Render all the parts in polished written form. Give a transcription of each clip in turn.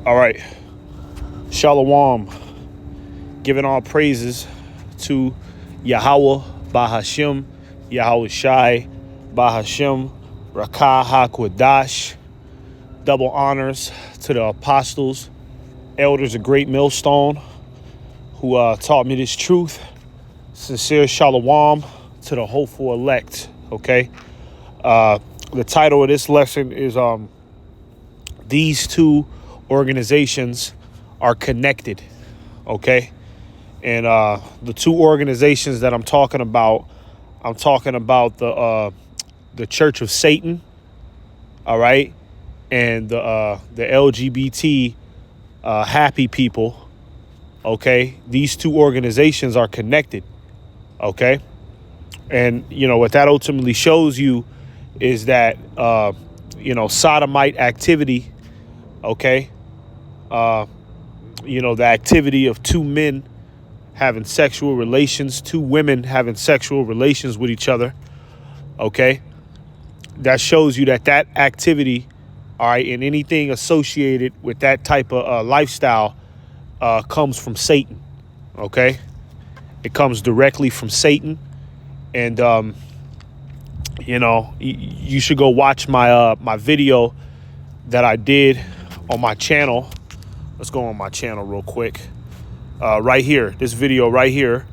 All right. Shalom. Giving all praises to Yahweh Bahashim, Yahweh Shai Bahashim, Rakah HaKodash. Double honors to the apostles, elders of Great Millstone, who taught me this truth. Sincere shalom to the hopeful elect. Okay. The title of this lesson is these two organizations are connected. Okay. And the two organizations that I'm talking about the Church of Satan, all right, and the LGBT happy people. Okay, these two organizations are connected. Okay, and what that ultimately shows you is that sodomite activity. Okay, the activity of two men having sexual relations, two women having sexual relations with each other. Okay, that shows you that activity, all right, and anything associated with that type of lifestyle comes from Satan. Okay, it comes directly from Satan. And you should go watch my my video that I did on my channel. Let's go on my channel real quick. Right here, this video right here,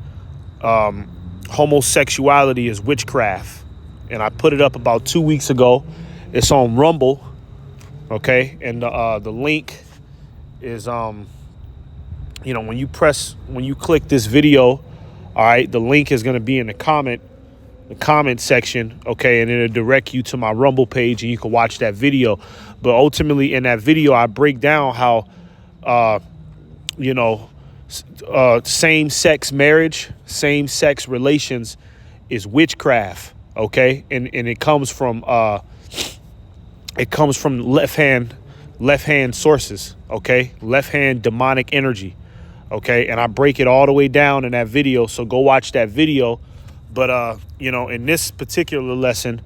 homosexuality is witchcraft, and I put it up about 2 weeks ago. It's on Rumble. Okay, and the link is when you click this video, all right, the link is going to be in the comment section. Okay, and it'll direct you to my Rumble page, and you can watch that video. But ultimately, in that video, I break down how same-sex marriage, same-sex relations is witchcraft. Okay, and it comes from left hand sources. Okay, left hand demonic energy. Okay, and I break it all the way down in that video, so go watch that video. But in this particular lesson,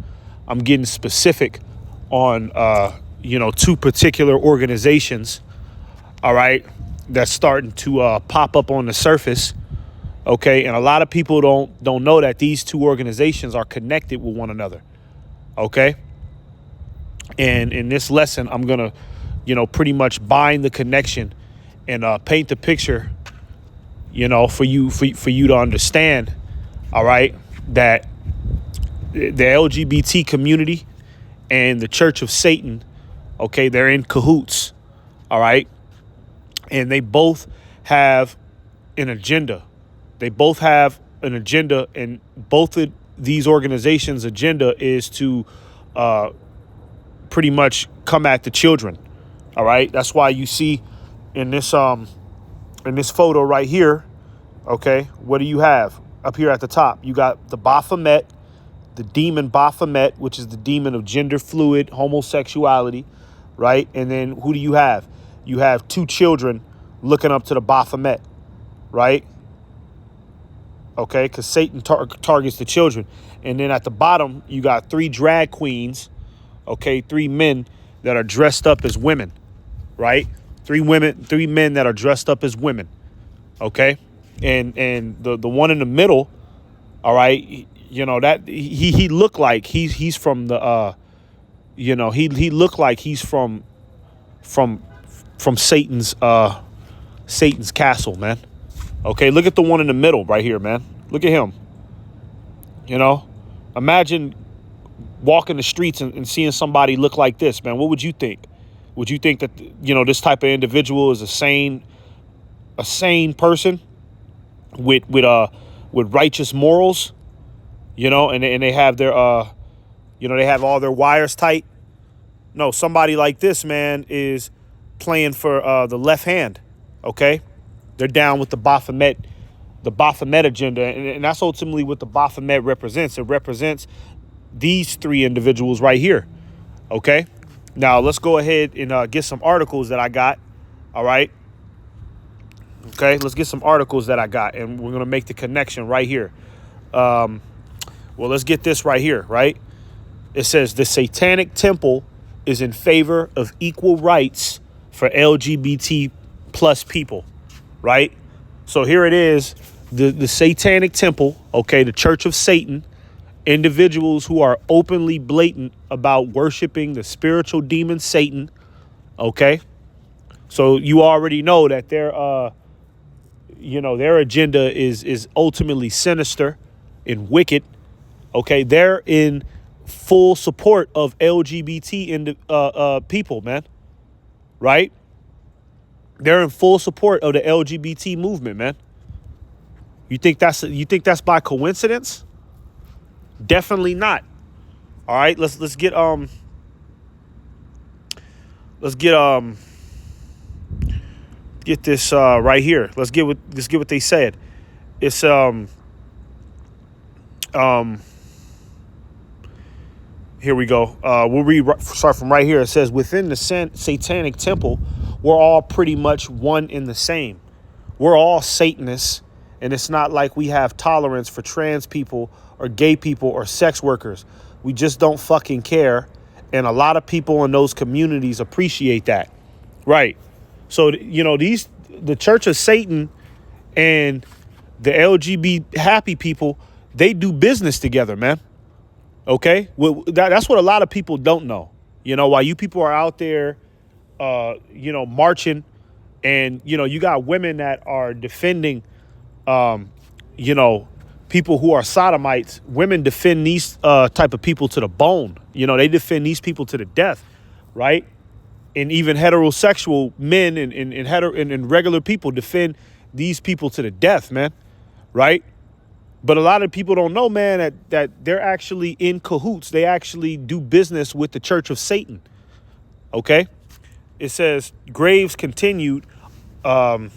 I'm getting specific on two particular organizations, all right, that's starting to pop up on the surface. Okay, and a lot of people don't know that these two organizations are connected with one another. Okay, and in this lesson, I'm gonna pretty much bind the connection and paint the picture, for you to understand, all right, that the LGBT community and the Church of Satan, okay, they're in cahoots, all right, and they both have an agenda. They both have an agenda, and both of these organizations' agenda is to pretty much come at the children, all right. That's why you see in this photo right here, okay, what do you have up here at the top? You got the Baphomet, the demon Baphomet, which is the demon of gender fluid homosexuality, right? And then who do you have? You have two children looking up to the Baphomet, right? Okay, because Satan targets the children. And then at the bottom, you got three drag queens, okay, three men that are dressed up as women, right? Three men that are dressed up as women, okay? And the one in the middle, all right, that he looked like he's from the he looked like he's from Satan's castle, man. Okay, look at the one in the middle right here, man. Look at him. Imagine walking the streets and seeing somebody look like this, man. What would you think? Would you think that this type of individual is a sane person with righteous morals, and they have their they have all their wires tight? No, somebody like this, man, is playing for the left hand. Okay, they're down with the Baphomet agenda, and that's ultimately what the Baphomet represents. It represents these three individuals right here. Okay, now let's go ahead and get some articles that I got. All right. Okay, let's get some articles that I got, and we're gonna make the connection right here. Well, let's get this right here. Right, it says the Satanic Temple is in favor of equal rights for LGBT plus people, right? So here it is, the Satanic Temple, okay, the Church of Satan, individuals who are openly blatant about worshiping the spiritual demon Satan, okay? So you already know that their agenda is ultimately sinister and wicked, okay? They're in full support of LGBT people, man, right? They're in full support of the LGBT movement, man. You think that's by coincidence? Definitely not. All right, let's get this right here. Let's get what they said. It's here we go. Start from right here. It says, within the Satanic Temple, we're all pretty much one in the same. We're all Satanists, and it's not like we have tolerance for trans people or gay people or sex workers. We just don't fucking care. And a lot of people in those communities appreciate that. Right. So, the Church of Satan and the LGBT happy people, they do business together, man. Okay. Well, that's what a lot of people don't know. While you people are out there, marching, and, you got women that are defending, people who are sodomites. Women defend these type of people to the bone. They defend these people to the death, right? And even heterosexual men and regular people defend these people to the death, man, right? But a lot of people don't know, man, that they're actually in cahoots. They actually do business with the Church of Satan, okay? It says, Graves continued, our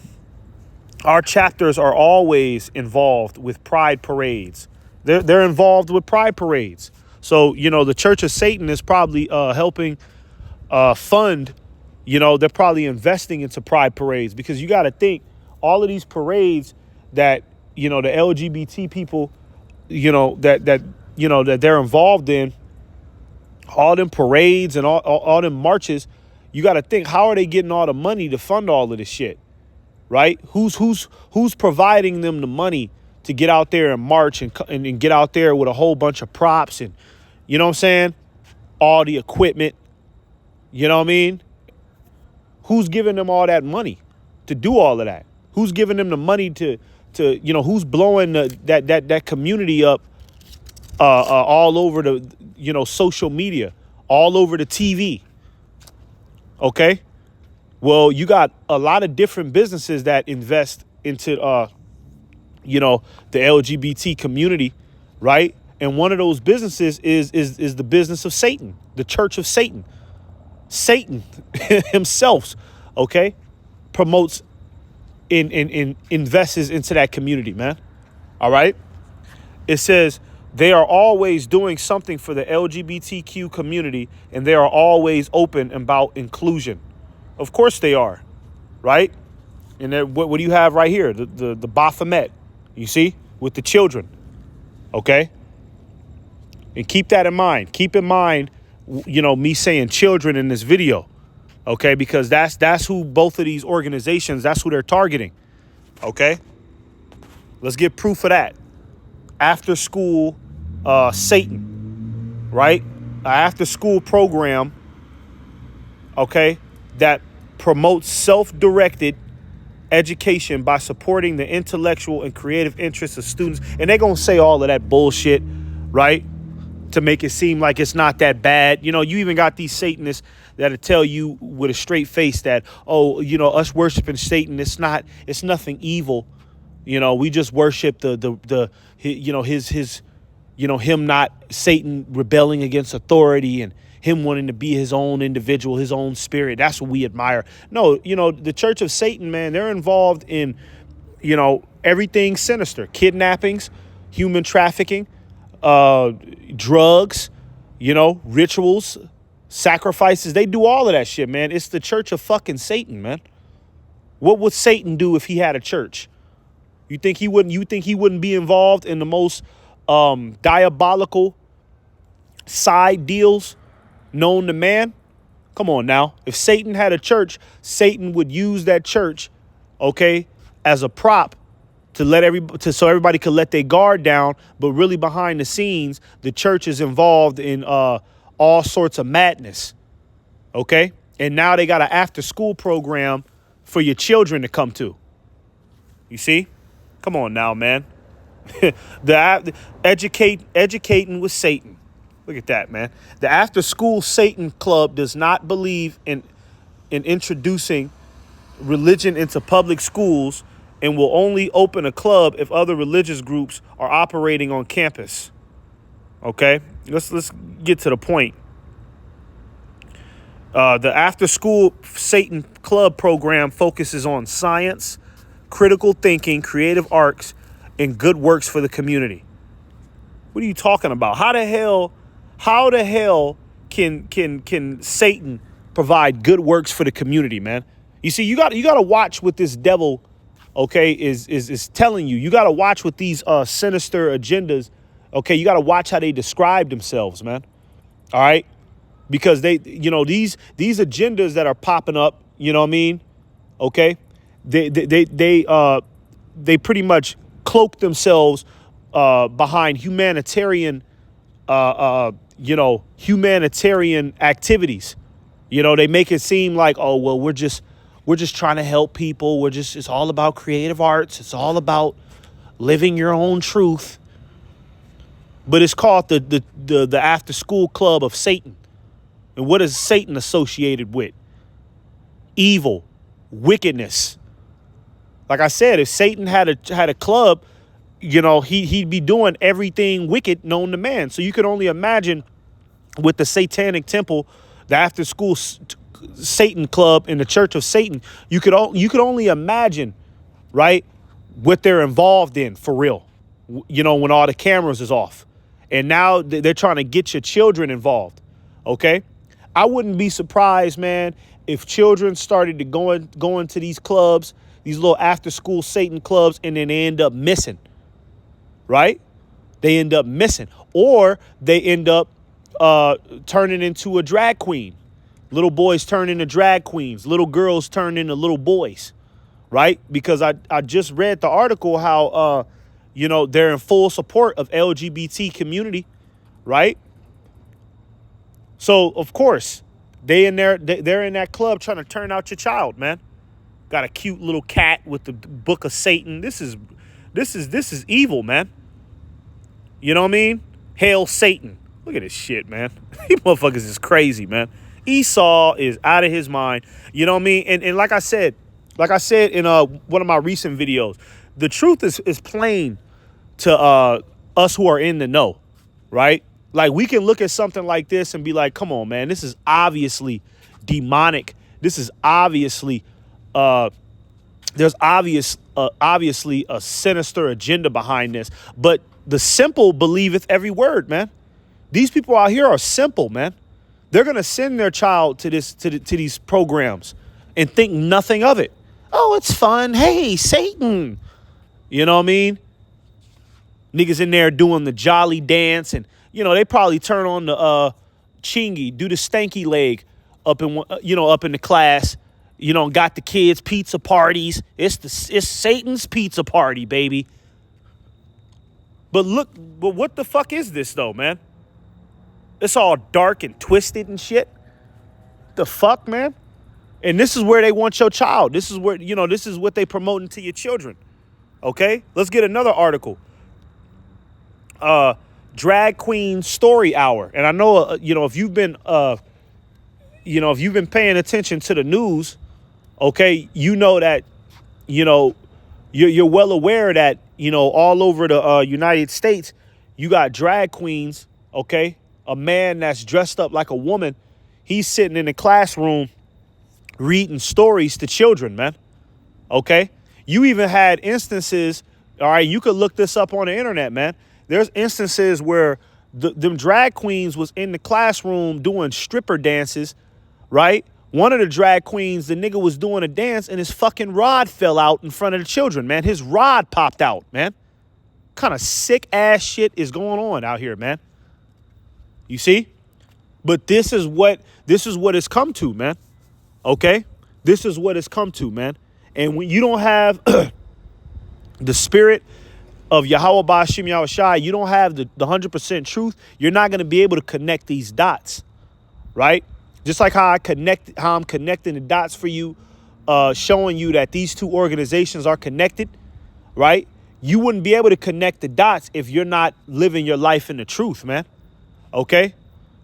chapters are always involved with pride parades. They're involved with pride parades. So, the Church of Satan is probably helping fund, they're probably investing into pride parades, because you got to think all of these parades that, the LGBT people, that they're involved in, all them parades and all them marches, you got to think, how are they getting all the money to fund all of this shit? Right? Who's providing them the money to get out there and march and get out there with a whole bunch of props and, you know what I'm saying? All the equipment, you know what I mean? Who's giving them all that money to do all of that? Who's giving them the money to who's blowing that community up all over the, social media, all over the TV? Okay. Well, you got a lot of different businesses that invest into, the LGBT community, right? And one of those businesses is the business of Satan, the Church of Satan. Satan himself, okay, promotes and invests into that community, man. All right. It says they are always doing something for the LGBTQ community, and they are always open about inclusion. Of course they are, right? And then what do you have right here? The Baphomet, you see, with the children, okay? And keep that in mind. Keep in mind, me saying children in this video, okay? Because that's who both of these organizations, that's who they're targeting, okay? Let's get proof of that. After school, Satan, right? After school program, okay, that promotes self-directed education by supporting the intellectual and creative interests of students. And they're going to say all of that bullshit, right, to make it seem like it's not that bad. You even got these Satanists that'll tell you with a straight face that, us worshiping Satan, it's nothing evil. We just worship him not, Satan rebelling against authority and him wanting to be his own individual, his own spirit. That's what we admire. No, the Church of Satan, man, they're involved in, everything sinister, kidnappings, human trafficking, drugs, rituals, sacrifices. They do all of that shit, man. It's the Church of fucking Satan, man. What would Satan do if he had a church? You think he wouldn't be involved in the most diabolical side deals known to man? Come on now. If Satan had a church, Satan would use that church, okay, as a prop to so everybody could let their guard down. But really behind the scenes, the church is involved in all sorts of madness. Okay. And now they got an after school program for your children to come to. You see? Come on now, man. Educating with Satan. Look at that, man. The after school Satan club does not believe in introducing religion into public schools and will only open a club if other religious groups are operating on campus. Okay, let's get to the point. The after school Satan club program focuses on science, critical thinking, creative arts, and good works for the community. What are you talking about? How the hell can Satan provide good works for the community, man? You see, you got to watch what this devil, okay, is telling you. You got to watch what these sinister agendas, okay? You got to watch how they describe themselves, man. All right? Because they, these agendas that are popping up, you know what I mean? Okay? They pretty much cloak themselves behind humanitarian humanitarian activities. They make it seem like, oh, well, we're just trying to help people. It's all about creative arts. It's all about living your own truth. But it's called the after school club of Satan. And what is Satan associated with? Evil, wickedness. Like I said, if Satan had a club, he'd be doing everything wicked known to man. So you could only imagine with the Satanic Temple, the after school Satan club in the Church of Satan, you could only imagine, right, what they're involved in for real, when all the cameras is off. And now they're trying to get your children involved. Okay. I wouldn't be surprised, man, if children started to go into these clubs, these little after school Satan clubs, and then they end up missing. Right? They end up missing, or they end up turning into a drag queen. Little boys turn into drag queens. Little girls turn into little boys. Right? Because I just read the article how, they're in full support of LGBT community. Right? So, of course, they're in that club trying to turn out your child, man. Got a cute little cat with the book of Satan. This is evil, man. You know what I mean? Hail Satan. Look at this shit, man. These motherfuckers is crazy, man. Esau is out of his mind. You know what I mean? And like I said in one of my recent videos, the truth is plain to us who are in the know, right? Like, we can look at something like this and be like, come on, man, this is obviously demonic. This is obviously there's obviously a sinister agenda behind this. But the simple believeth every word, man. These people out here are simple, man. They're going to send their child to these programs and think nothing of it. Oh, it's fun. Hey, Satan. You know what I mean? Niggas in there doing the jolly dance, and they probably turn on the chingy, do the stanky leg up in the class. Got the kids' pizza parties. It's Satan's pizza party, baby. But what the fuck is this though, man? It's all dark and twisted and shit. The fuck, man? And this is where they want your child. This is where, this is what they promoting to your children. Okay? Let's get another article. Drag Queen Story Hour. And I know, if you've been paying attention to the news, okay, that, you're well aware that, all over the United States, you got drag queens, okay? A man that's dressed up like a woman, he's sitting in the classroom reading stories to children, man, okay? You even had instances, all right, you could look this up on the internet, man. There's instances where them drag queens was in the classroom doing stripper dances, right? One of the drag queens, the nigga was doing a dance and his fucking rod fell out in front of the children, man. His rod popped out, man. Kind of sick ass shit is going on out here, man. You see? But this is what it's come to, man. Okay? This is what it's come to, man. And when you don't have the spirit of Yahweh Ba'ashim Yahushai, you don't have the 100% truth, you're not going to be able to connect these dots, right? Just like how I'm connecting the dots for you, showing you that these two organizations are connected, right? You wouldn't be able to connect the dots if you're not living your life in the truth, man. Okay?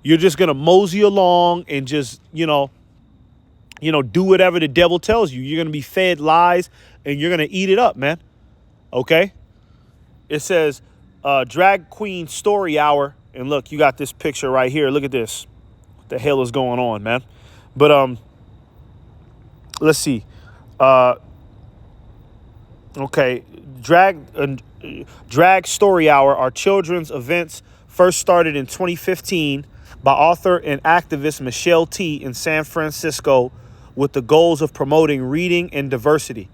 You're just going to mosey along and just, do whatever the devil tells you. You're going to be fed lies and you're going to eat it up, man. Okay? It says drag queen story hour. And look, you got this picture right here. Look at this. What the hell is going on, man? But let's see. Okay, drag story hour are children's events first started in 2015 by author and activist Michelle T. in San Francisco with the goals of promoting reading and diversity.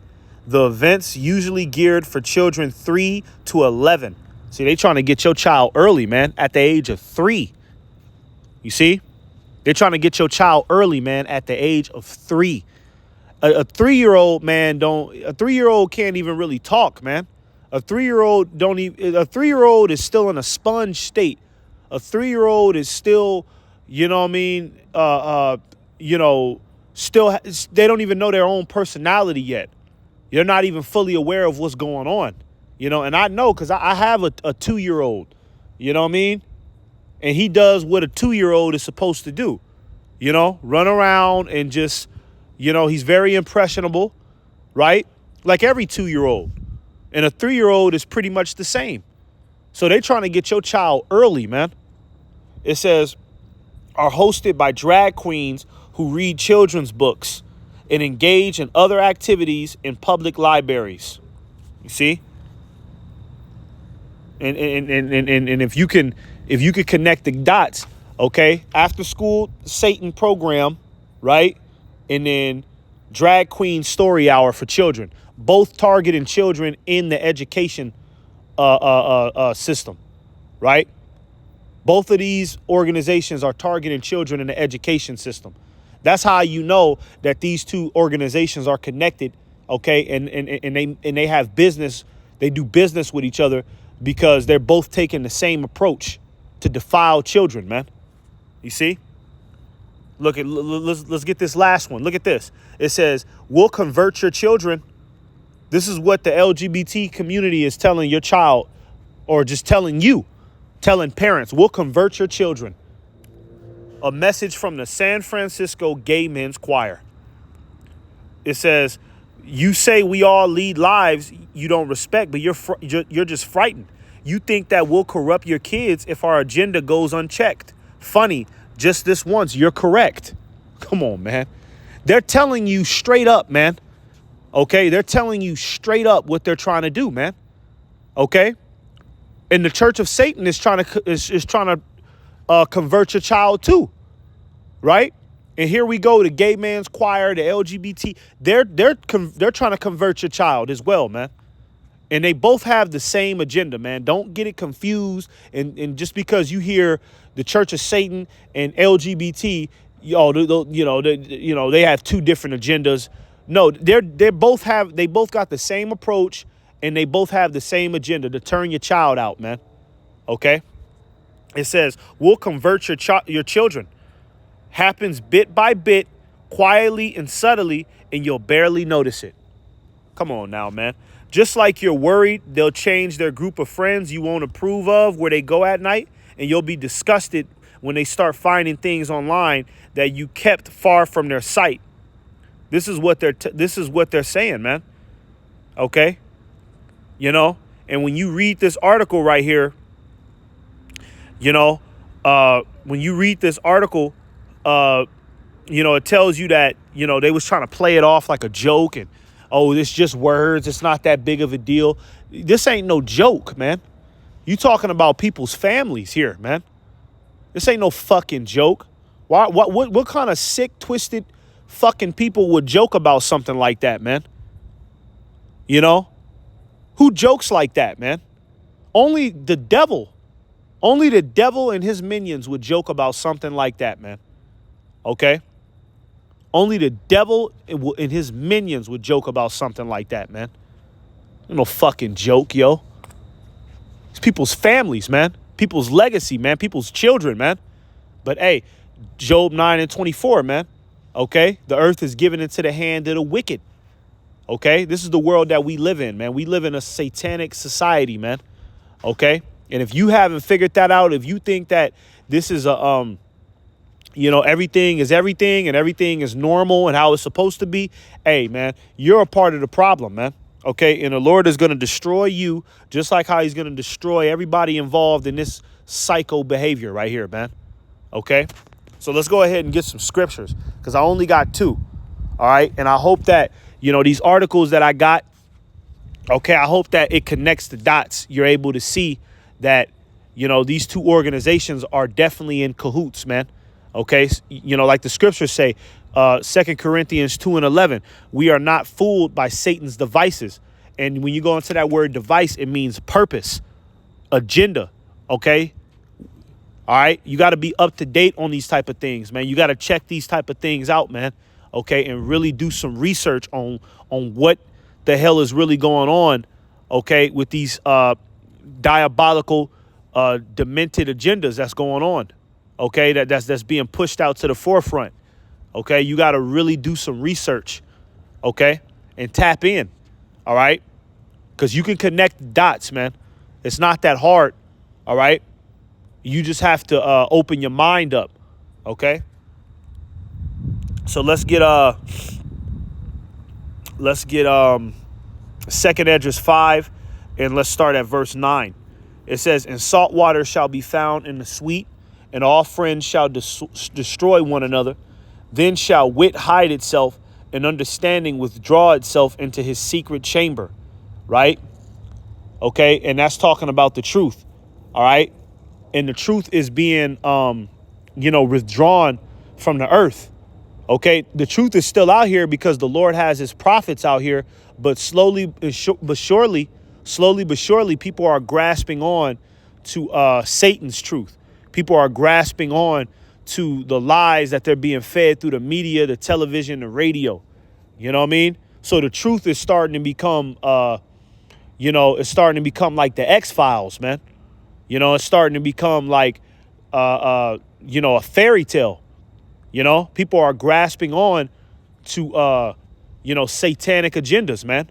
The events usually geared for children 3 to 11. See, they trying to get your child early, man, at the age of 3. You see? They're trying to get your child early, man, at the age of 3. A 3-year-old, man, a 3-year-old can't even really talk, man. A 3-year-old is still in a sponge state. A 3-year-old is still, still, they don't even know their own personality yet. They're not even fully aware of what's going on, and I know because I have a 2-year-old, you know what I mean? And he does what a 2-year-old is supposed to do, run around and just, he's very impressionable, right? Like every 2-year-old. And a 3-year-old is pretty much the same. So they're trying to get your child early, man. It says, are hosted by drag queens who read children's books and engage in other activities in public libraries. You see? And if you could connect the dots, okay, after school Satan program, right? And then drag queen story hour for children, both targeting children in the education system, right? Both of these organizations are targeting children in the education system. That's how you know that these two organizations are connected, okay? And they have business, they do business with each other because they're both taking the same approach to defile children, man. You see? Let's get this last one. Look at this. It says, we'll convert your children. This is what the LGBT community is telling your child, or just telling parents, we'll convert your children. A message from the San Francisco Gay Men's Choir. It says, you say we all lead lives you don't respect, but you're just frightened. You think that we'll corrupt your kids if our agenda goes unchecked. Funny, just this once, you're correct. Come on, man. They're telling you straight up, man. Okay, they're telling you straight up what they're trying to do, man. Okay, and the Church of Satan is trying to convert your child too, right? And here we go, the Gay Man's Choir, the LGBT. They're trying to convert your child as well, man. And they both have the same agenda, man. Don't get it confused. And just because you hear the Church of Satan and LGBT, they have two different agendas. No, they both got the same approach, and they both have the same agenda to turn your child out, man. Okay? It says, we'll convert your children. Happens bit by bit, quietly and subtly, and you'll barely notice it. Come on now, man. Just like you're worried they'll change their group of friends you won't approve of where they go at night, and you'll be disgusted when they start finding things online that you kept far from their sight. This is what they're saying, man. Okay? And when you read this article right here, when you read this article, it tells you that, they was trying to play it off like a joke and, oh, it's just words. It's not that big of a deal. This ain't no joke, man. You talking about people's families here, man. This ain't no fucking joke. What kind of sick, twisted fucking people would joke about something like that, man? Who jokes like that, man? Only the devil Only the devil and his minions would joke about something like that, man. Okay? Only the devil and his minions would joke about something like that, man. No fucking joke, yo. It's people's families, man. People's legacy, man. People's children, man. But hey, Job 9:24, man. Okay? The earth is given into the hand of the wicked. Okay? This is the world that we live in, man. We live in a satanic society, man. Okay? And if you haven't figured that out, if you think that this is a, everything is everything and everything is normal and how it's supposed to be, hey, man, you're a part of the problem, man. Okay? And the Lord is going to destroy you just like how he's going to destroy everybody involved in this psycho behavior right here, man. Okay? So let's go ahead and get some scriptures because I only got 2. All right? And I hope that, these articles that I got, okay, I hope that it connects the dots. You're able to see that, these 2 organizations are definitely in cahoots, man. Okay. Like the scriptures say, 2 Corinthians 2:11, we are not fooled by Satan's devices. And when you go into that word device, it means purpose, agenda. Okay. All right. You got to be up to date on these type of things, man. You got to check these type of things out, man. Okay. And really do some research on what the hell is really going on. Okay. With these diabolical, demented agendas that's going on. Okay. That's being pushed out to the forefront. Okay. You got to really do some research. Okay. And tap in. All right. Because you can connect dots, man. It's not that hard. All right. You just have to open your mind up. Okay. So let's get 2nd Esdras 5, and let's start at verse 9. It says, and salt water shall be found in the sweet, and all friends shall destroy one another. Then shall wit hide itself, and understanding withdraw itself into his secret chamber. Right? Okay. And that's talking about the truth. All right. And the truth is being, withdrawn from the earth. Okay. The truth is still out here because the Lord has his prophets out here, but slowly but surely, people are grasping on to Satan's truth. People are grasping on to the lies that they're being fed through the media, the television, the radio. You know what I mean? So the truth is starting to become, it's starting to become like the X-Files, man. It's starting to become like, a fairy tale. People are grasping on to, satanic agendas, man.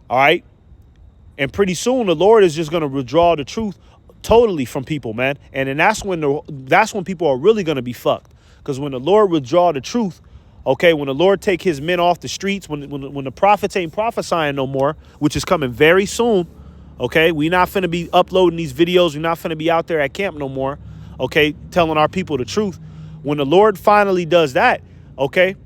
All right. And pretty soon the Lord is just going to withdraw the truth totally from people, man. And then that's when people are really going to be fucked. Because when the Lord withdraw the truth, okay, when the Lord take his men off the streets, when the prophets ain't prophesying no more, which is coming very soon. Okay, we not finna be uploading these videos. We're not finna be out there at camp no more. Okay, telling our people the truth. When the Lord finally does that, okay,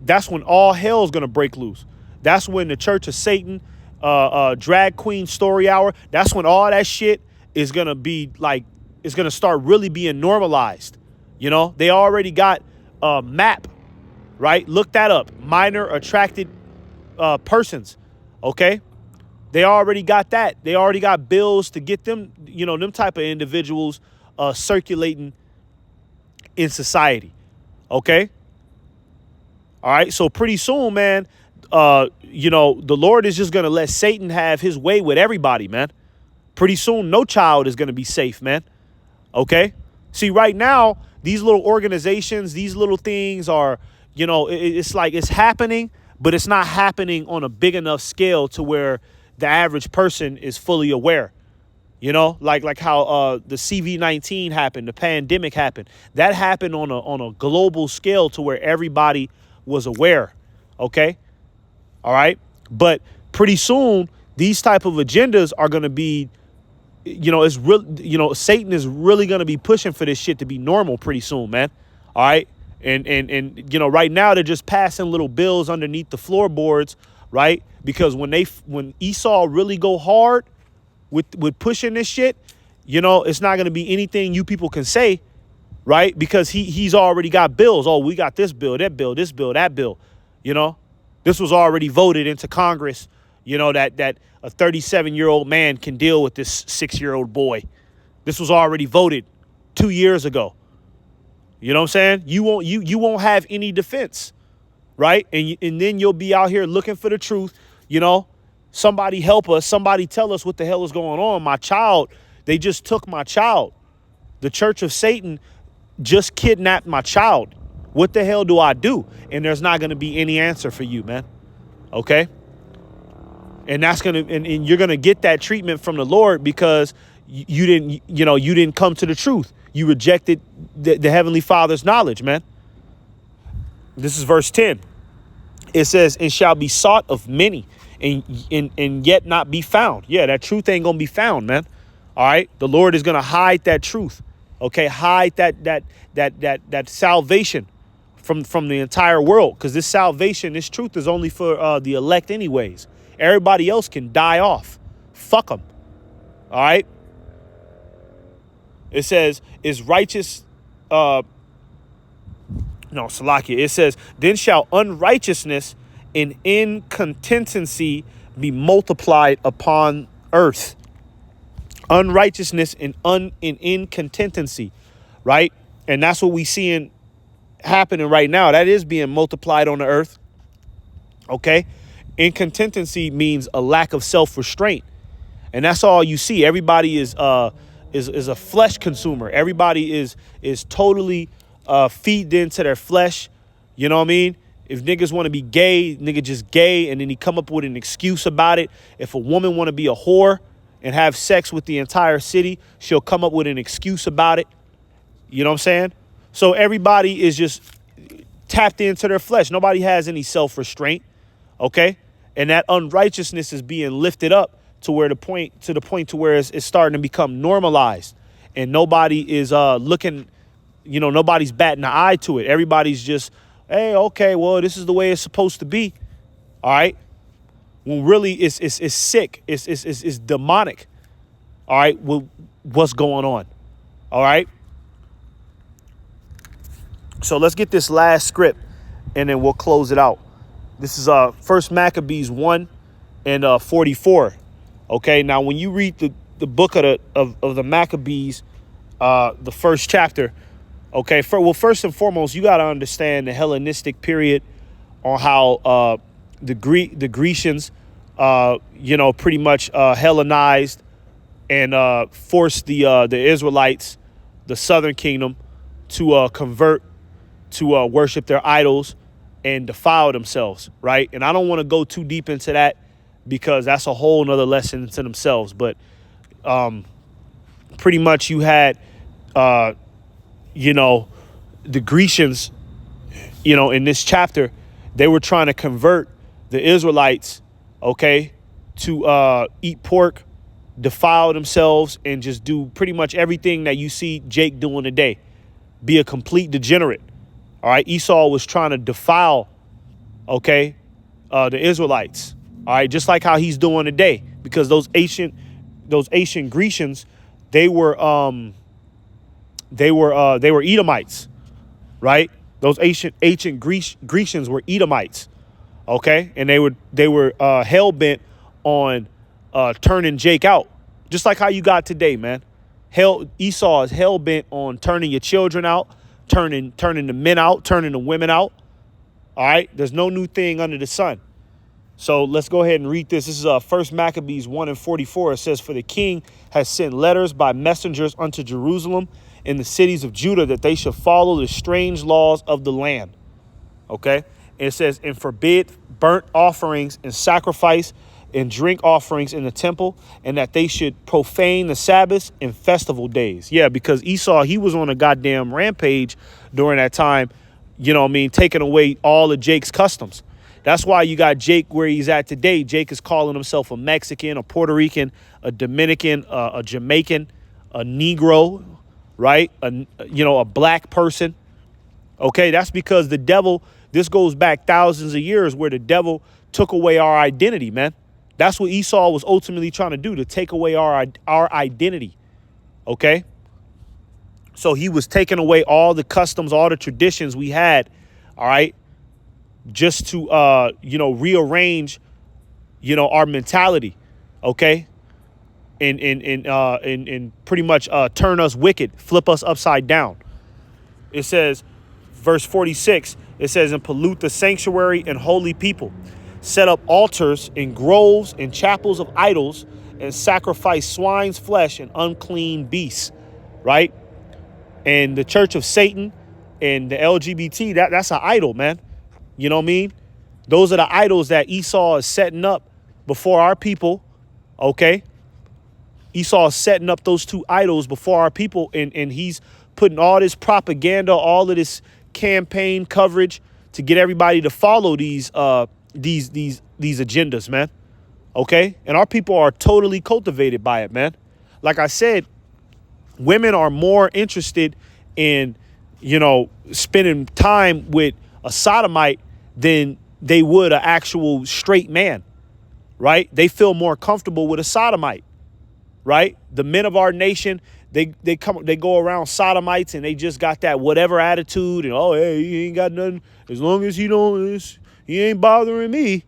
that's when all hell's gonna break loose. That's when the Church of Satan, drag queen story hour, that's when all that shit is gonna be like, it's gonna start really being normalized. They already got a map, right? Look that up. Minor attracted persons, okay? They already got that. They already got bills to get them, them type of individuals circulating in society. Okay. All right. So pretty soon, man, the Lord is just going to let Satan have his way with everybody, man. Pretty soon, no child is going to be safe, man. Okay. See, right now, these little organizations, these little things are, it's like it's happening, but it's not happening on a big enough scale to where the average person is fully aware, like how the CV-19 happened, the pandemic happened. That happened on a global scale to where everybody was aware. OK. All right. But pretty soon, these type of agendas are going to be, it's real. Satan is really going to be pushing for this shit to be normal pretty soon, man. All right. And right now they're just passing little bills underneath the floorboards. Right. Because when Esau really go hard with pushing this shit, it's not going to be anything you people can say. Right. Because he's already got bills. Oh, we got this bill, that bill, this bill, that bill. This was already voted into Congress, that a 37-year-old man can deal with this 6-year-old boy. This was already voted 2 years ago. You know what I'm saying? You won't have any defense, right? And then you'll be out here looking for the truth. You know, somebody help us. Somebody tell us what the hell is going on. My child, they just took my child. The Church of Satan just kidnapped my child. What the hell do I do? And there's not going to be any answer for you, man. Okay? And that's going to, and you're going to get that treatment from the Lord because you didn't come to the truth. You rejected the Heavenly Father's knowledge, man. This is verse 10. It says, and shall be sought of many and yet not be found. Yeah, that truth ain't going to be found, man. All right. The Lord is going to hide that truth. Okay. Hide that salvation from the entire world. Because this salvation, this truth is only for the elect anyways. Everybody else can die off. Fuck them. All right. It says, is righteous. No, Salakia. It says, then shall unrighteousness and incontinency be multiplied upon earth. Unrighteousness and incontinency, right? And that's what we seeing happening right now. That is being multiplied on the earth. Okay. Incontinency means a lack of self-restraint. And that's all you see. Everybody is a flesh consumer. Everybody is totally feed into their flesh. You know what I mean? If niggas want to be gay, nigga just gay, and then he come up with an excuse about it. If a woman want to be a whore and have sex with the entire city, she'll come up with an excuse about it. You know what I'm saying? So everybody is just tapped into their flesh. Nobody has any self-restraint. Okay? And that unrighteousness is being lifted up to the point to where it's starting to become normalized, and nobody is looking, nobody's batting an eye to it. Everybody's just, hey, okay, well, this is the way it's supposed to be. All right. When really it's sick. It's demonic. All right. Well, what's going on? All right. So let's get this last script and then we'll close it out. This is 1 Maccabees 1 and 44. Okay, now when you read the book of the Maccabees, the first chapter, okay, first and foremost, you got to understand the Hellenistic period on how the Grecians, pretty much Hellenized and forced the Israelites, the southern kingdom, to convert to worship their idols and defile themselves, right? And I don't want to go too deep into that, because that's a whole nother lesson to themselves. But pretty much you had, the Grecians, in this chapter, they were trying to convert the Israelites, okay, to eat pork, defile themselves, and just do pretty much everything that you see Jake doing today. Be a complete degenerate. All right. Esau was trying to defile, okay, the Israelites. All right, just like how he's doing today, because those ancient Grecians, they were Edomites, right? Those ancient Grecians were Edomites, okay, and they were hell bent on turning Jake out, just like how you got today, man. Esau is hell bent on turning your children out, turning the men out, turning the women out. All right, there's no new thing under the sun. So let's go ahead and read this. This is 1 Maccabees 1 and 44. It says, for the king has sent letters by messengers unto Jerusalem and the cities of Judah that they should follow the strange laws of the land. Okay. And it says, and forbid burnt offerings and sacrifice and drink offerings in the temple, and that they should profane the Sabbaths and festival days. Yeah, because Esau, he was on a goddamn rampage during that time, taking away all of Jake's customs. That's why you got Jake where he's at today. Jake is calling himself a Mexican, a Puerto Rican, a Dominican, a Jamaican, a Negro, right? A black person. Okay, that's because the devil, this goes back thousands of years where the devil took away our identity, man. That's what Esau was ultimately trying to do, to take away our identity. Okay? So he was taking away all the customs, all the traditions we had, all right? Just to, rearrange, our mentality, okay? and pretty much turn us wicked, flip us upside down. It says, verse 46, it says, and pollute the sanctuary and holy people, set up altars in groves and chapels of idols, and sacrifice swine's flesh and unclean beasts, right? And the church of Satan and the LGBT, that's an idol, man. You know what I mean? Those are the idols that Esau is setting up before our people, okay? Esau is setting up those two idols before our people, and he's putting all this propaganda, all of this campaign coverage to get everybody to follow these agendas, man. Okay? And our people are totally cultivated by it, man. Like I said, women are more interested in, spending time with a sodomite than they would an actual straight man, right? They feel more comfortable with a sodomite, right? The men of our nation, they go around sodomites and they just got that whatever attitude and, oh, hey, he ain't got nothing. As long as he ain't bothering me.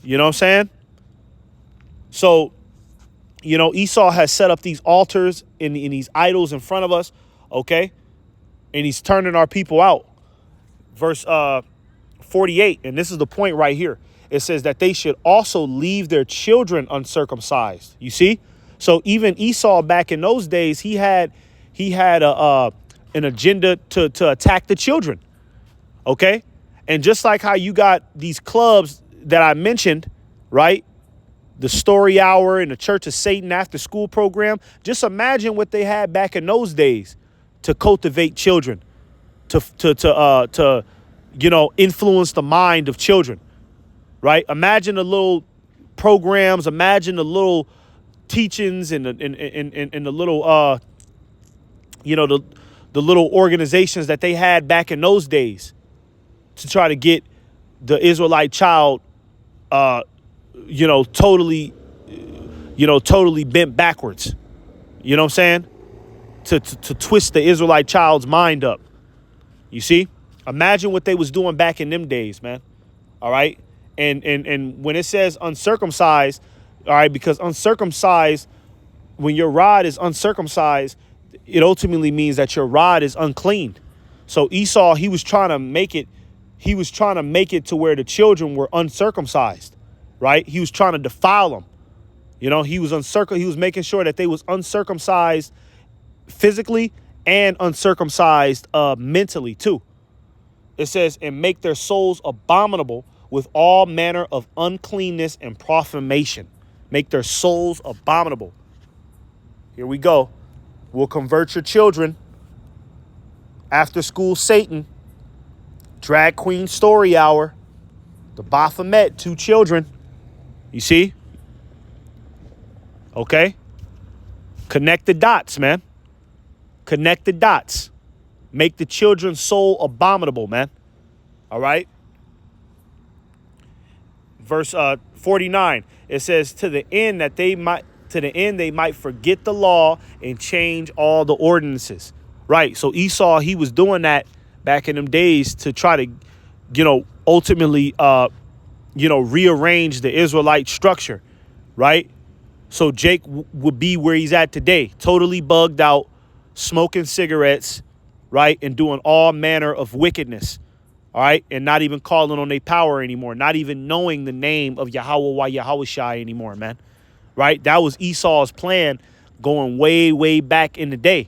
You know what I'm saying? So, Esau has set up these altars in these idols in front of us, okay? And he's turning our people out. Verse 48, and this is the point right here. It says that they should also leave their children uncircumcised. You see? So even Esau back in those days, he had an agenda to attack the children, okay? And just like how you got these clubs that I mentioned, right? The Story Hour and the Church of Satan after school program. Just imagine what they had back in those days to cultivate children, to influence the mind of children, right? Imagine the little programs, imagine the little teachings and the little the little organizations that they had back in those days to try to get the Israelite child totally bent backwards. You know what I'm saying? To twist the Israelite child's mind up. You see? Imagine what they was doing back in them days, man. All right? And when it says uncircumcised, all right, because uncircumcised, when your rod is uncircumcised, it ultimately means that your rod is unclean. So Esau, he was trying to make it to where the children were uncircumcised, right? He was trying to defile them. He was making sure that they was uncircumcised physically and uncircumcised mentally too. It says, and make their souls abominable with all manner of uncleanness and profanation. Make their souls abominable. Here we go. We'll convert your children. After school Satan. Drag Queen Story Hour. The Baphomet, 2 children. You see? Okay? Connect the dots, man. Connect the dots. Make the children's soul abominable, man. All right? Verse 49. It says, to the end they might forget the law and change all the ordinances. Right. So Esau, he was doing that back in them days to try to, ultimately, rearrange the Israelite structure. Right. So Jake would be where he's at today, totally bugged out, smoking cigarettes, right, and doing all manner of wickedness. All right. And not even calling on their power anymore, not even knowing the name of Yahweh Yahushai anymore, man. Right. That was Esau's plan going way, way back in the day.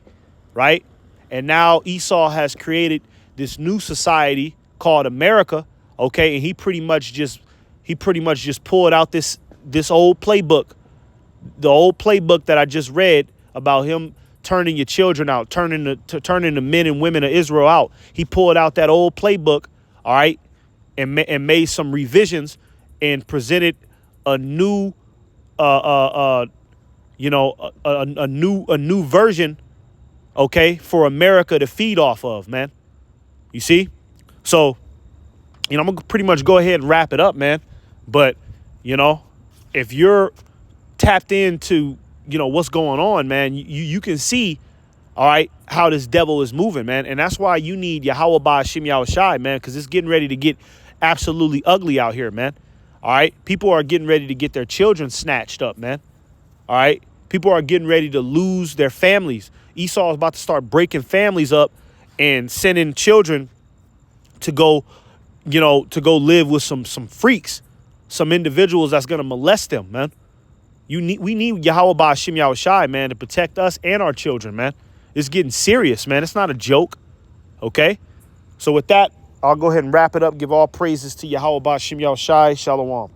Right. And now Esau has created this new society called America. OK, and he pretty much just pulled out this old playbook, the old playbook that I just read about him turning your children out, turning the men and women of Israel out. He pulled out that old playbook. All right. And made some revisions and presented a new a new version, okay, for America to feed off of, man. You see? So, I'm going to pretty much go ahead and wrap it up, man. But, if you're tapped into, what's going on, man, you can see, all right, how this devil is moving, man. And that's why you need Yahweh Ba'ashim Yahushai, man, because it's getting ready to get absolutely ugly out here, man. All right. People are getting ready to get their children snatched up, man. All right. People are getting ready to lose their families. Esau is about to start breaking families up and sending children to go, to go live with some freaks, some individuals that's gonna molest them, man. We need Yahweh Ba'Ashim Yahushai, man, to protect us and our children, man. It's getting serious, man. It's not a joke. Okay. So with that, I'll go ahead and wrap it up. Give all praises to Yahweh Ba'Ashim Yahushai. Shalom.